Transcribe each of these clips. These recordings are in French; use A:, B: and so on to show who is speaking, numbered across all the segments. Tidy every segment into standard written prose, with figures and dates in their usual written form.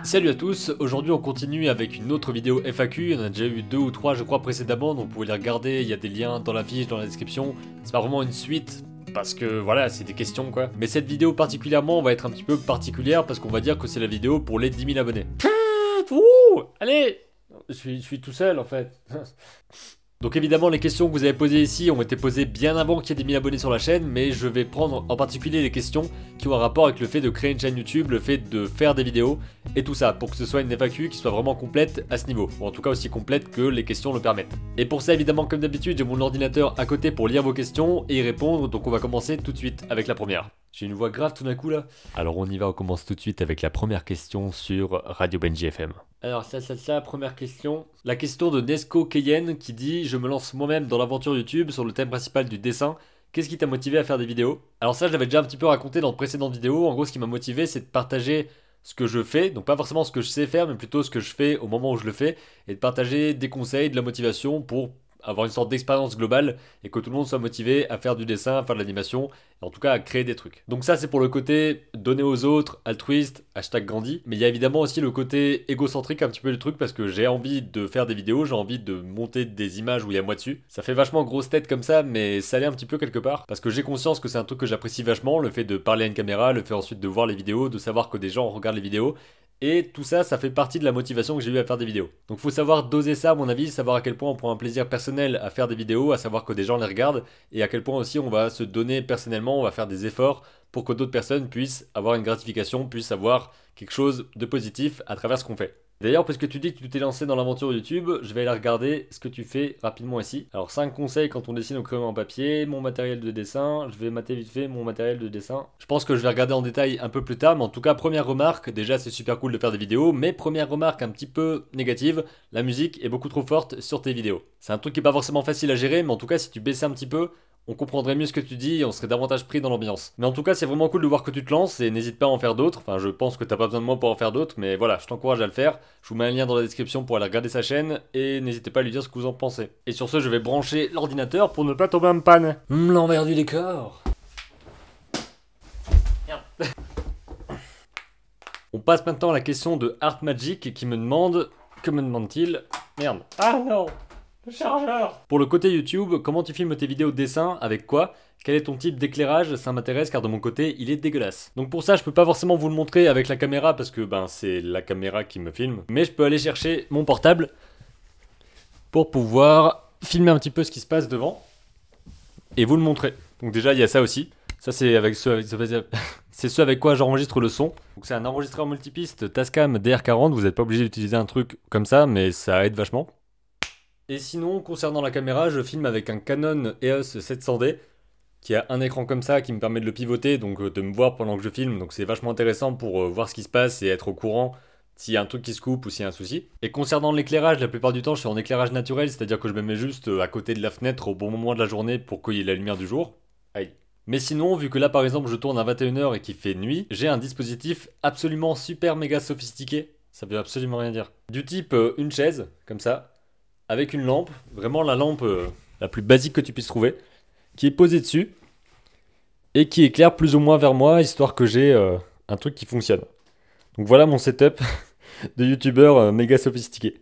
A: Salut à tous, aujourd'hui on continue avec une autre vidéo FAQ, il y en a déjà eu 2 ou 3 je crois précédemment, donc vous pouvez les regarder, il y a des liens dans la fiche, dans la description, c'est pas vraiment une suite, parce que voilà, c'est des questions quoi. Mais cette vidéo particulièrement va être un petit peu particulière, parce qu'on va dire que c'est la vidéo pour les 10 000 abonnés. Ouh, allez, je suis tout seul en fait. Donc évidemment les questions que vous avez posées ici ont été posées bien avant qu'il y ait des 1000 abonnés sur la chaîne, mais je vais prendre en particulier les questions qui ont un rapport avec le fait de créer une chaîne YouTube, le fait de faire des vidéos et tout ça, pour que ce soit une FAQ qui soit vraiment complète à ce niveau, ou en tout cas aussi complète que les questions le permettent. Et pour ça évidemment comme d'habitude j'ai mon ordinateur à côté pour lire vos questions et y répondre, donc on va commencer tout de suite avec la première. J'ai une voix grave tout d'un coup là. Alors on y va, on commence tout de suite avec la première question sur Radio Benji FM. Alors ça, première question. La question de Nesco Keyen qui dit « Je me lance moi-même dans l'aventure YouTube sur le thème principal du dessin. Qu'est-ce qui t'a motivé à faire des vidéos ?» Alors ça je l'avais déjà un petit peu raconté dans de précédentes vidéos. En gros ce qui m'a motivé c'est de partager ce que je fais, donc pas forcément ce que je sais faire, mais plutôt ce que je fais au moment où je le fais, et de partager des conseils, de la motivation pour avoir une sorte d'expérience globale et que tout le monde soit motivé à faire du dessin, à faire de l'animation, et en tout cas à créer des trucs. Donc ça c'est pour le côté donner aux autres, altruiste, hashtag grandi, mais il y a évidemment aussi le côté égocentrique un petit peu du truc parce que j'ai envie de faire des vidéos, j'ai envie de monter des images où il y a moi dessus. Ça fait vachement grosse tête comme ça, mais ça l'est un petit peu quelque part, parce que j'ai conscience que c'est un truc que j'apprécie vachement, le fait de parler à une caméra, le fait ensuite de voir les vidéos, de savoir que des gens regardent les vidéos, et tout ça, ça fait partie de la motivation que j'ai eu à faire des vidéos. Donc faut savoir doser ça à mon avis, savoir à quel point on prend un plaisir personnel à faire des vidéos, à savoir que des gens les regardent, et à quel point aussi on va se donner personnellement, on va faire des efforts pour que d'autres personnes puissent avoir une gratification, puissent avoir quelque chose de positif à travers ce qu'on fait. D'ailleurs, puisque tu dis que tu t'es lancé dans l'aventure YouTube, je vais aller regarder ce que tu fais rapidement ici. Alors 5 conseils quand on dessine au crayon en papier, mon matériel de dessin, je vais mater vite fait mon matériel de dessin. Je pense que je vais regarder en détail un peu plus tard, mais en tout cas, première remarque, déjà c'est super cool de faire des vidéos, mais première remarque un petit peu négative, la musique est beaucoup trop forte sur tes vidéos. C'est un truc qui est pas forcément facile à gérer, mais en tout cas si tu baissais un petit peu, on comprendrait mieux ce que tu dis et on serait davantage pris dans l'ambiance. Mais en tout cas, c'est vraiment cool de voir que tu te lances et n'hésite pas à en faire d'autres. Enfin, je pense que t'as pas besoin de moi pour en faire d'autres, mais voilà, je t'encourage à le faire. Je vous mets un lien dans la description pour aller regarder sa chaîne et n'hésitez pas à lui dire ce que vous en pensez. Et sur ce, je vais brancher l'ordinateur pour ne pas tomber en panne. L'envers du décor. Merde. On passe maintenant à la question de Art Magic qui me demande... Que me demande-t-il? Merde. Ah non! Le chargeur! Pour le côté YouTube, comment tu filmes tes vidéos de dessin? Avec quoi? Quel est ton type d'éclairage? Ça m'intéresse car de mon côté, il est dégueulasse. Donc pour ça, je peux pas forcément vous le montrer avec la caméra parce que ben c'est la caméra qui me filme. Mais je peux aller chercher mon portable pour pouvoir filmer un petit peu ce qui se passe devant et vous le montrer. Donc déjà, il y a ça aussi. Ça c'est avec c'est ce avec quoi j'enregistre le son. Donc c'est un enregistreur multipiste Tascam DR40. Vous n'êtes pas obligé d'utiliser un truc comme ça, mais ça aide vachement. Et sinon, concernant la caméra, je filme avec un Canon EOS 700D qui a un écran comme ça qui me permet de le pivoter, donc de me voir pendant que je filme. Donc c'est vachement intéressant pour voir ce qui se passe et être au courant s'il y a un truc qui se coupe ou s'il y a un souci. Et concernant l'éclairage, la plupart du temps je suis en éclairage naturel, c'est-à-dire que je me mets juste à côté de la fenêtre au bon moment de la journée pour qu'il y ait la lumière du jour. Aïe. Mais sinon, vu que là par exemple je tourne à 21 h et qu'il fait nuit, j'ai un dispositif absolument super méga sophistiqué, ça veut absolument rien dire. Du type une chaise, comme ça, avec une lampe, vraiment la lampe la plus basique que tu puisses trouver, qui est posée dessus, et qui éclaire plus ou moins vers moi, histoire que j'ai un truc qui fonctionne. Donc voilà mon setup de youtubeur méga sophistiqué.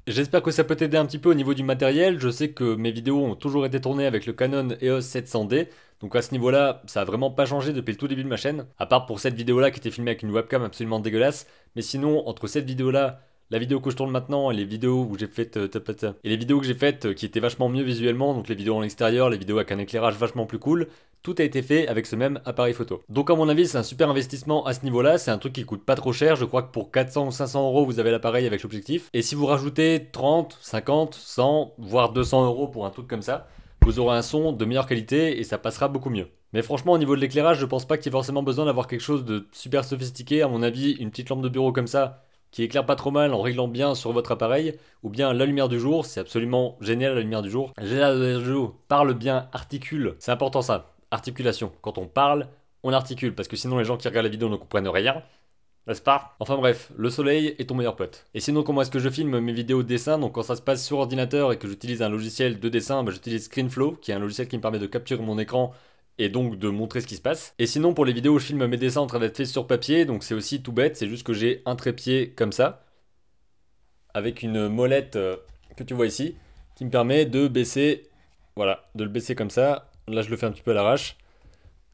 A: J'espère que ça peut t'aider un petit peu au niveau du matériel. Je sais que mes vidéos ont toujours été tournées avec le Canon EOS 700D, donc à ce niveau-là, ça a vraiment pas changé depuis le tout début de ma chaîne, à part pour cette vidéo-là qui était filmée avec une webcam absolument dégueulasse, mais sinon, entre cette vidéo-là, la vidéo que je tourne maintenant et les vidéos où j'ai faites qui étaient vachement mieux visuellement, donc les vidéos en extérieur, les vidéos avec un éclairage vachement plus cool, tout a été fait avec ce même appareil photo. Donc à mon avis c'est un super investissement à ce niveau-là, c'est un truc qui coûte pas trop cher, je crois que pour 400 ou 500 euros vous avez l'appareil avec l'objectif, et si vous rajoutez 30, 50, 100, voire 200 euros pour un truc comme ça, vous aurez un son de meilleure qualité et ça passera beaucoup mieux. Mais franchement au niveau de l'éclairage je pense pas qu'il y ait forcément besoin d'avoir quelque chose de super sophistiqué, à mon avis une petite lampe de bureau comme ça, qui éclaire pas trop mal en réglant bien sur votre appareil, ou bien la lumière du jour, c'est absolument génial la lumière du jour. Parle bien, articule, c'est important ça, articulation. Quand on parle, on articule, parce que sinon les gens qui regardent la vidéo ne comprennent rien, n'est-ce pas? Enfin bref, le soleil est ton meilleur pote. Et sinon comment est-ce que je filme mes vidéos de dessin? Donc quand ça se passe sur ordinateur et que j'utilise un logiciel de dessin, j'utilise ScreenFlow, qui est un logiciel qui me permet de capturer mon écran et donc de montrer ce qui se passe. Et sinon pour les vidéos où je filme mes dessins en train d'être faits sur papier, donc c'est aussi tout bête, c'est juste que j'ai un trépied comme ça, avec une molette que tu vois ici, qui me permet de baisser, voilà, de le baisser comme ça, là je le fais un petit peu à l'arrache,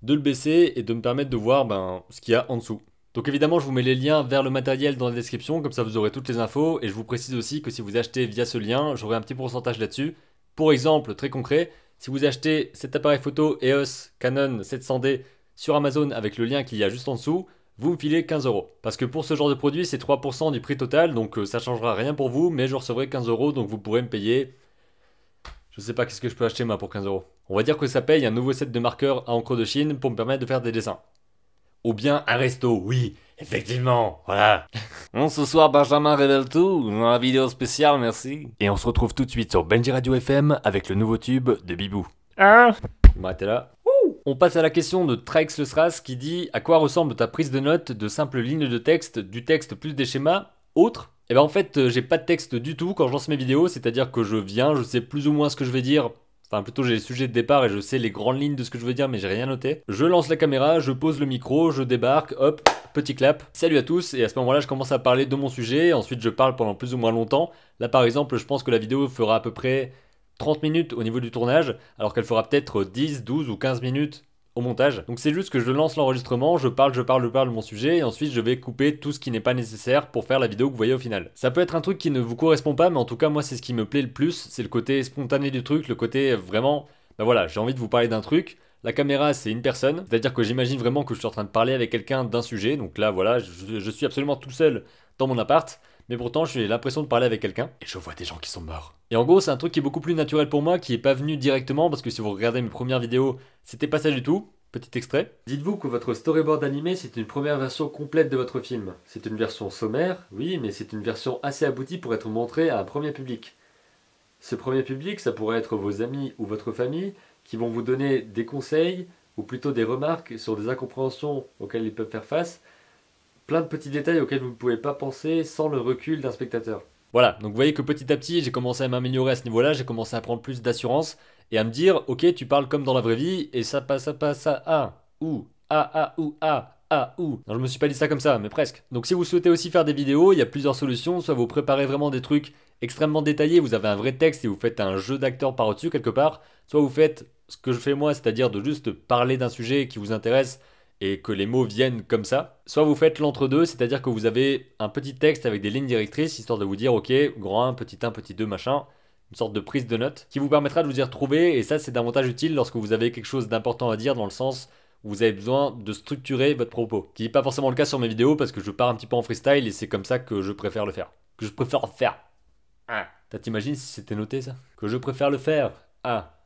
A: de le baisser et de me permettre de voir ce qu'il y a en dessous. Donc évidemment je vous mets les liens vers le matériel dans la description, comme ça vous aurez toutes les infos, et je vous précise aussi que si vous achetez via ce lien, j'aurai un petit pourcentage là-dessus. Pour exemple, très concret, si vous achetez cet appareil photo EOS Canon 700D sur Amazon avec le lien qu'il y a juste en dessous, vous me filez 15 euros. Parce que pour ce genre de produit, c'est 3% du prix total, donc ça changera rien pour vous, mais je recevrai 15 euros, donc vous pourrez me payer... Je sais pas qu'est-ce que je peux acheter moi pour 15 euros. On va dire que ça paye un nouveau set de marqueurs à encre de Chine pour me permettre de faire des dessins. Ou bien un resto, oui, effectivement, voilà.
B: Bon, ce soir, Benjamin révèle tout dans la vidéo spéciale, merci.
A: Et on se retrouve tout de suite sur Benji Radio FM avec le nouveau tube de Bibou.
B: Hein?
A: M'arrêtez là. On passe à la question de Trax Le Sras qui dit: à quoi ressemble ta prise de notes de simples lignes de texte, du texte plus des schémas, autres? Et ben en fait, j'ai pas de texte du tout quand je lance mes vidéos, c'est-à-dire que je viens, je sais plus ou moins ce que je vais dire. Enfin, plutôt j'ai les sujets de départ et je sais les grandes lignes de ce que je veux dire, mais j'ai rien noté. Je lance la caméra, je pose le micro, je débarque, hop, petit clap. Salut à tous, et à ce moment-là, je commence à parler de mon sujet, ensuite je parle pendant plus ou moins longtemps. Là, par exemple, je pense que la vidéo fera à peu près 30 minutes au niveau du tournage, alors qu'elle fera peut-être 10, 12 ou 15 minutes au montage. Donc c'est juste que je lance l'enregistrement, je parle de mon sujet, et ensuite je vais couper tout ce qui n'est pas nécessaire pour faire la vidéo que vous voyez au final. Ça peut être un truc qui ne vous correspond pas, mais en tout cas moi c'est ce qui me plaît le plus, c'est le côté spontané du truc, le côté vraiment, ben voilà, j'ai envie de vous parler d'un truc. La caméra c'est une personne, c'est-à-dire que j'imagine vraiment que je suis en train de parler avec quelqu'un d'un sujet, donc là voilà, je suis absolument tout seul dans mon appart, mais pourtant j'ai l'impression de parler avec quelqu'un, et je vois des gens qui sont morts. Et en gros c'est un truc qui est beaucoup plus naturel pour moi, qui est pas venu directement, parce que si vous regardez mes premières vidéos, c'était pas ça du tout. Petit extrait. Dites-vous que votre storyboard animé c'est une première version complète de votre film. C'est une version sommaire, oui, mais c'est une version assez aboutie pour être montrée à un premier public. Ce premier public, ça pourrait être vos amis ou votre famille, qui vont vous donner des conseils, ou plutôt des remarques sur des incompréhensions auxquelles ils peuvent faire face, plein de petits détails auxquels vous ne pouvez pas penser sans le recul d'un spectateur. Voilà, donc vous voyez que petit à petit, j'ai commencé à m'améliorer à ce niveau-là, j'ai commencé à prendre plus d'assurance et à me dire, ok, tu parles comme dans la vraie vie et ça passe à ou ou. Non, je me suis pas dit ça comme ça, mais presque. Donc si vous souhaitez aussi faire des vidéos, il y a plusieurs solutions, soit vous préparez vraiment des trucs extrêmement détaillés, vous avez un vrai texte et vous faites un jeu d'acteur par au-dessus quelque part, soit vous faites ce que je fais moi, c'est-à-dire de juste parler d'un sujet qui vous intéresse et que les mots viennent comme ça. Soit vous faites l'entre-deux, c'est-à-dire que vous avez un petit texte avec des lignes directrices, histoire de vous dire, ok, grand 1, petit 2, machin, une sorte de prise de notes, qui vous permettra de vous y retrouver, et ça c'est davantage utile lorsque vous avez quelque chose d'important à dire, dans le sens où vous avez besoin de structurer votre propos. Qui n'est pas forcément le cas sur mes vidéos, parce que je pars un petit peu en freestyle, et c'est comme ça que je préfère le faire. Que je préfère le faire. Ah, t'imagines si c'était noté ça? Que je préfère le faire. Ah.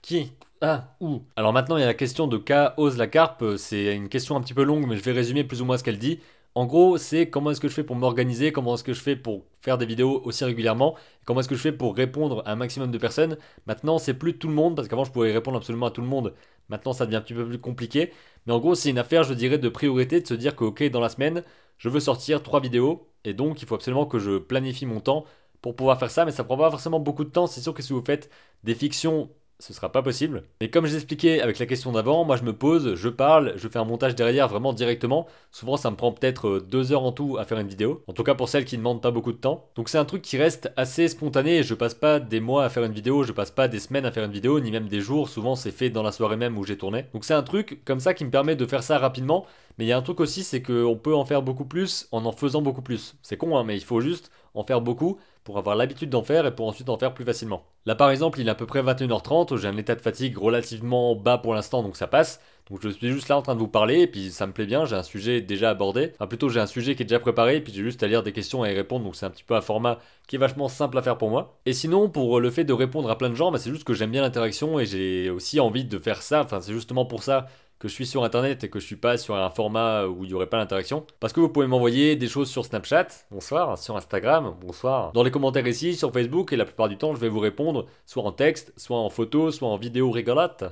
A: Qui? Ah, où? Alors maintenant il y a la question de K ose la carpe, c'est une question un petit peu longue mais je vais résumer plus ou moins ce qu'elle dit. En gros c'est comment est-ce que je fais pour m'organiser, comment est-ce que je fais pour faire des vidéos aussi régulièrement, comment est-ce que je fais pour répondre à un maximum de personnes. Maintenant c'est plus tout le monde, parce qu'avant je pouvais répondre absolument à tout le monde, maintenant ça devient un petit peu plus compliqué. Mais en gros c'est une affaire je dirais de priorité, de se dire que ok dans la semaine je veux sortir 3 vidéos, et donc il faut absolument que je planifie mon temps pour pouvoir faire ça, mais ça prend pas forcément beaucoup de temps, c'est sûr que si vous faites des fictions ce sera pas possible. Mais comme je l'expliquais avec la question d'avant, moi je me pose, je parle, je fais un montage derrière vraiment directement. Souvent ça me prend peut-être 2 heures en tout à faire une vidéo. En tout cas pour celles qui ne demandent pas beaucoup de temps. Donc c'est un truc qui reste assez spontané. Je passe pas des mois à faire une vidéo, je passe pas des semaines à faire une vidéo, ni même des jours. Souvent c'est fait dans la soirée même où j'ai tourné. Donc c'est un truc comme ça qui me permet de faire ça rapidement. Mais il y a un truc aussi, c'est qu'on peut en faire beaucoup plus en faisant beaucoup plus. C'est con hein, mais il faut juste en faire beaucoup pour avoir l'habitude d'en faire et pour ensuite en faire plus facilement. Là par exemple il est à peu près 21h30, j'ai un état de fatigue relativement bas pour l'instant donc ça passe. Donc je suis juste là en train de vous parler et puis ça me plaît bien, j'ai un sujet déjà abordé. Enfin plutôt j'ai un sujet qui est déjà préparé et puis j'ai juste à lire des questions et y répondre, donc c'est un petit peu un format qui est vachement simple à faire pour moi. Et sinon pour le fait de répondre à plein de gens, c'est juste que j'aime bien l'interaction et j'ai aussi envie de faire ça, enfin c'est justement pour ça que je suis sur internet et que je suis pas sur un format où il n'y aurait pas d'interaction. Parce que vous pouvez m'envoyer des choses sur Snapchat, bonsoir, sur Instagram, bonsoir, dans les commentaires ici, sur Facebook, et la plupart du temps je vais vous répondre, soit en texte, soit en photo, soit en vidéo rigolote.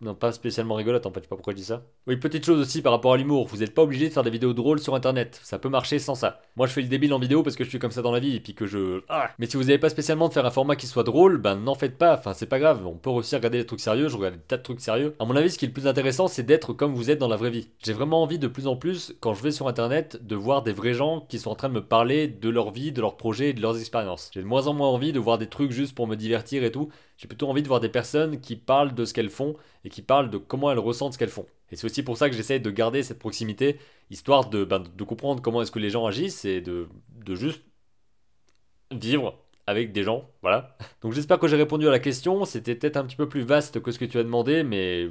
A: Non, pas spécialement rigolote en fait, je sais pas pourquoi je dis ça. Oui, petite chose aussi par rapport à l'humour, vous n'êtes pas obligé de faire des vidéos drôles sur internet, ça peut marcher sans ça. Moi je fais le débile en vidéo parce que je suis comme ça dans la vie et puis que je... Ah. Mais si vous n'avez pas spécialement de faire un format qui soit drôle, ben n'en faites pas, enfin c'est pas grave, on peut aussi regarder des trucs sérieux, je regarde des tas de trucs sérieux. À mon avis ce qui est le plus intéressant c'est d'être comme vous êtes dans la vraie vie. J'ai vraiment envie de plus en plus, quand je vais sur internet, de voir des vrais gens qui sont en train de me parler de leur vie, de leurs projets et de leurs expériences. J'ai de moins en moins envie de voir des trucs juste pour me divertir et tout, j'ai plutôt envie de voir des personnes qui parlent de ce qu'elles font et qui parlent de comment elles ressentent ce qu'elles font. Et c'est aussi pour ça que j'essaie de garder cette proximité, histoire de comprendre comment est-ce que les gens agissent et de juste vivre avec des gens, voilà. Donc j'espère que j'ai répondu à la question, c'était peut-être un petit peu plus vaste que ce que tu as demandé, mais...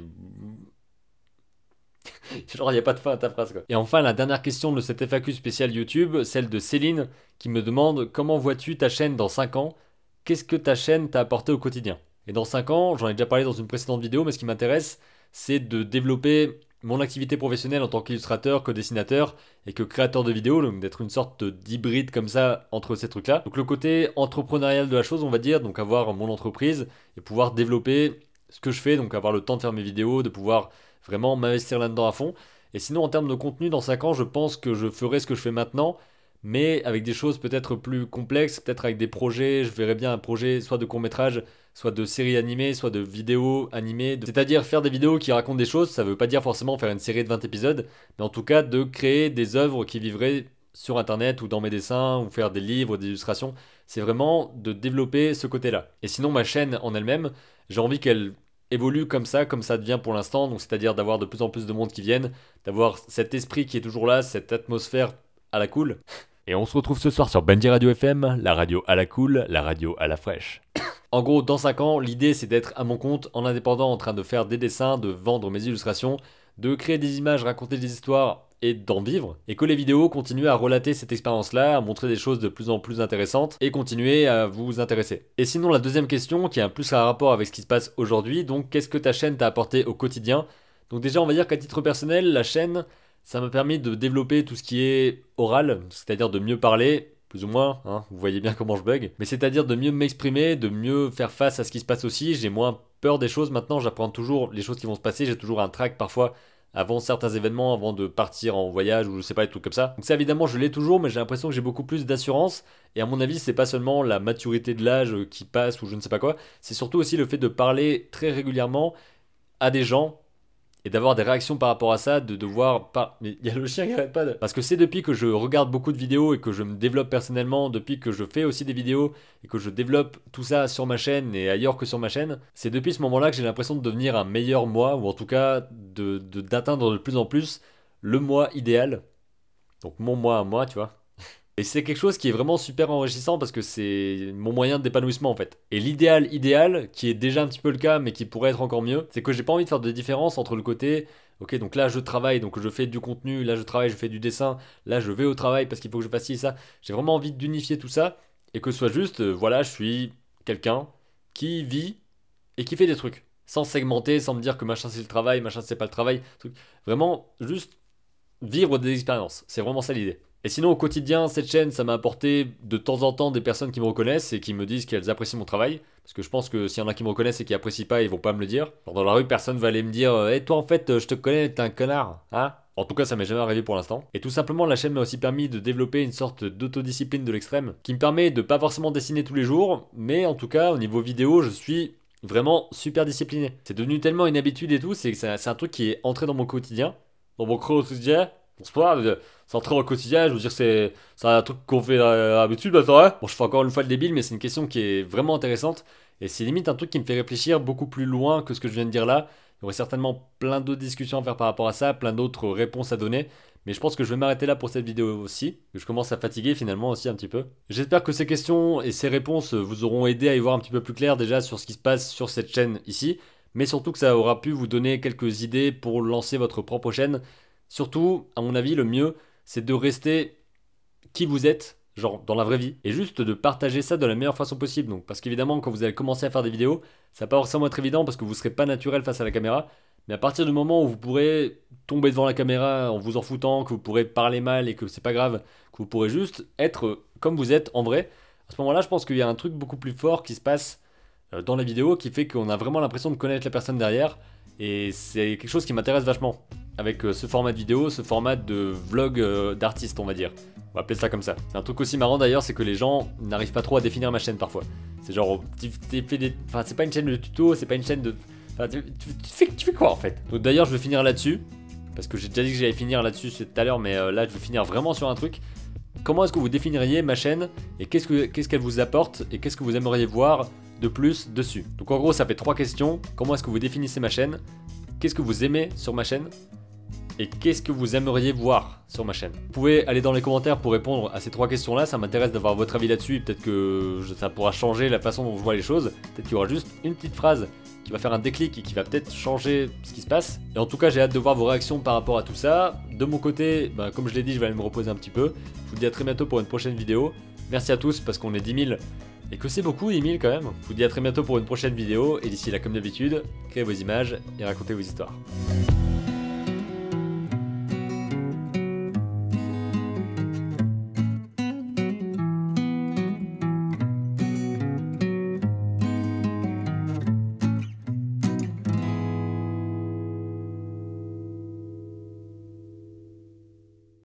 A: Genre, il n'y a pas de fin à ta phrase, quoi. Et enfin, la dernière question de cette FAQ spéciale YouTube, celle de Céline, qui me demande: comment vois-tu ta chaîne dans 5 ans? Qu'est-ce que ta chaîne t'a apporté au quotidien? Et dans 5 ans, j'en ai déjà parlé dans une précédente vidéo, mais ce qui m'intéresse, c'est de développer mon activité professionnelle en tant qu'illustrateur, que dessinateur et que créateur de vidéos, donc d'être une sorte d'hybride comme ça entre ces trucs-là. Donc le côté entrepreneurial de la chose, on va dire, donc avoir mon entreprise et pouvoir développer ce que je fais, donc avoir le temps de faire mes vidéos, de pouvoir vraiment m'investir là-dedans à fond. Et sinon, en termes de contenu, dans 5 ans, je pense que je ferai ce que je fais maintenant, mais avec des choses peut-être plus complexes, peut-être avec des projets. Je verrais bien un projet soit de court-métrage, soit de série animée, soit de vidéo animée. C'est-à-dire faire des vidéos qui racontent des choses, ça veut pas dire forcément faire une série de 20 épisodes, mais en tout cas de créer des œuvres qui vivraient sur internet ou dans mes dessins, ou faire des livres, des illustrations. C'est vraiment de développer ce côté-là. Et sinon, ma chaîne en elle-même, j'ai envie qu'elle évolue comme ça devient pour l'instant, donc c'est-à-dire d'avoir de plus en plus de monde qui viennent, d'avoir cet esprit qui est toujours là, cette atmosphère à la cool.
B: Et on se retrouve ce soir sur Benji Radio FM, la radio à la cool, la radio à la fraîche.
A: En gros, dans 5 ans, l'idée c'est d'être à mon compte, en indépendant, en train de faire des dessins, de vendre mes illustrations, de créer des images, raconter des histoires et d'en vivre, et que les vidéos continuent à relater cette expérience-là, à montrer des choses de plus en plus intéressantes, et continuer à vous intéresser. Et sinon, la deuxième question, qui a un plus un rapport avec ce qui se passe aujourd'hui, donc qu'est-ce que ta chaîne t'a apporté au quotidien? Donc déjà, on va dire qu'à titre personnel, la chaîne, ça m'a permis de développer tout ce qui est oral, c'est-à-dire de mieux parler, plus ou moins, hein, vous voyez bien comment je bug, mais c'est-à-dire de mieux m'exprimer, de mieux faire face à ce qui se passe aussi, j'ai moins peur des choses maintenant, j'apprends toujours les choses qui vont se passer, j'ai toujours un track parfois avant certains événements, avant de partir en voyage ou je sais pas, des trucs comme ça. Donc ça évidemment je l'ai toujours, mais j'ai l'impression que j'ai beaucoup plus d'assurance, et à mon avis c'est pas seulement la maturité de l'âge qui passe ou je ne sais pas quoi, c'est surtout aussi le fait de parler très régulièrement à des gens, et d'avoir des réactions par rapport à ça, de devoir pas... Mais il y a le chien qui arrête pas de... Parce que c'est depuis que je regarde beaucoup de vidéos et que je me développe personnellement, depuis que je fais aussi des vidéos et que je développe tout ça sur ma chaîne et ailleurs que sur ma chaîne, c'est depuis ce moment-là que j'ai l'impression de devenir un meilleur moi, ou en tout cas d'atteindre de plus en plus le moi idéal. Donc mon moi à moi, tu vois. Et c'est quelque chose qui est vraiment super enrichissant parce que c'est mon moyen d'épanouissement en fait. Et l'idéal idéal, qui est déjà un petit peu le cas mais qui pourrait être encore mieux, c'est que j'ai pas envie de faire de différence entre le côté, ok donc là je travaille, donc je fais du contenu, là je travaille, je fais du dessin, là je vais au travail parce qu'il faut que je fasse ci, ça. J'ai vraiment envie d'unifier tout ça et que ce soit juste, voilà, je suis quelqu'un qui vit et qui fait des trucs. Sans segmenter, sans me dire que machin c'est le travail, machin c'est pas le travail. Truc. Vraiment juste vivre des expériences. C'est vraiment ça l'idée. Et sinon, au quotidien, cette chaîne, ça m'a apporté de temps en temps des personnes qui me reconnaissent et qui me disent qu'elles apprécient mon travail. Parce que je pense que s'il y en a qui me reconnaissent et qui apprécient pas, ils vont pas me le dire. Genre dans la rue, personne va aller me dire hey, toi en fait, je te connais, t'es un connard, hein? En tout cas, ça m'est jamais arrivé pour l'instant. Et tout simplement, la chaîne m'a aussi permis de développer une sorte d'autodiscipline de l'extrême qui me permet de pas forcément dessiner tous les jours, mais en tout cas, au niveau vidéo, je suis vraiment super discipliné. C'est devenu tellement une habitude et tout, c'est un truc qui est entré dans mon quotidien. Dans mon quotidien. Bon, c'est pas grave, c'est entré dans le quotidien, je veux dire, c'est un truc qu'on fait d'habitude maintenant, hein. Bon, je fais encore une fois le débile, mais c'est une question qui est vraiment intéressante, et c'est limite un truc qui me fait réfléchir beaucoup plus loin que ce que je viens de dire là. Il y aurait certainement plein d'autres discussions à faire par rapport à ça, plein d'autres réponses à donner, mais je pense que je vais m'arrêter là pour cette vidéo aussi, que je commence à fatiguer finalement aussi un petit peu. J'espère que ces questions et ces réponses vous auront aidé à y voir un petit peu plus clair déjà sur ce qui se passe sur cette chaîne ici, mais surtout que ça aura pu vous donner quelques idées pour lancer votre propre chaîne. Surtout, à mon avis, le mieux, c'est de rester qui vous êtes, genre dans la vraie vie, et juste de partager ça de la meilleure façon possible. Donc, parce qu'évidemment, quand vous allez commencer à faire des vidéos, ça va pas forcément être évident parce que vous serez pas naturel face à la caméra. Mais à partir du moment où vous pourrez tomber devant la caméra en vous en foutant, que vous pourrez parler mal et que c'est pas grave, que vous pourrez juste être comme vous êtes en vrai, à ce moment-là, je pense qu'il y a un truc beaucoup plus fort qui se passe dans la vidéo qui fait qu'on a vraiment l'impression de connaître la personne derrière. Et c'est quelque chose qui m'intéresse vachement. Avec ce format de vidéo, ce format de vlog d'artiste, on va dire. On va appeler ça comme ça. C'est un truc aussi marrant d'ailleurs, c'est que les gens n'arrivent pas trop à définir ma chaîne parfois. C'est genre, enfin, c'est pas une chaîne de tuto, c'est pas une chaîne de... Enfin, tu fais quoi en fait? Donc d'ailleurs, je vais finir là-dessus. Parce que j'ai déjà dit que j'allais finir là-dessus tout à l'heure, mais là, je vais finir vraiment sur un truc. Comment est-ce que vous définiriez ma chaîne et qu'est-ce qu'elle vous apporte et qu'est-ce que vous aimeriez voir de plus dessus? Donc en gros, ça fait 3 questions. Comment est-ce que vous définissez ma chaîne? Qu'est-ce que vous aimez sur ma chaîne? Et qu'est-ce que vous aimeriez voir sur ma chaîne? Vous pouvez aller dans les commentaires pour répondre à ces 3 questions-là. Ça m'intéresse d'avoir votre avis là-dessus. Peut-être que ça pourra changer la façon dont je vois les choses. Peut-être qu'il y aura juste une petite phrase qui va faire un déclic et qui va peut-être changer ce qui se passe. Et en tout cas, j'ai hâte de voir vos réactions par rapport à tout ça. De mon côté, comme je l'ai dit, je vais aller me reposer un petit peu. Je vous dis à très bientôt pour une prochaine vidéo. Merci à tous parce qu'on est 10 000 et que c'est beaucoup 10 000 quand même. Je vous dis à très bientôt pour une prochaine vidéo. Et d'ici là, comme d'habitude, créez vos images et racontez vos histoires.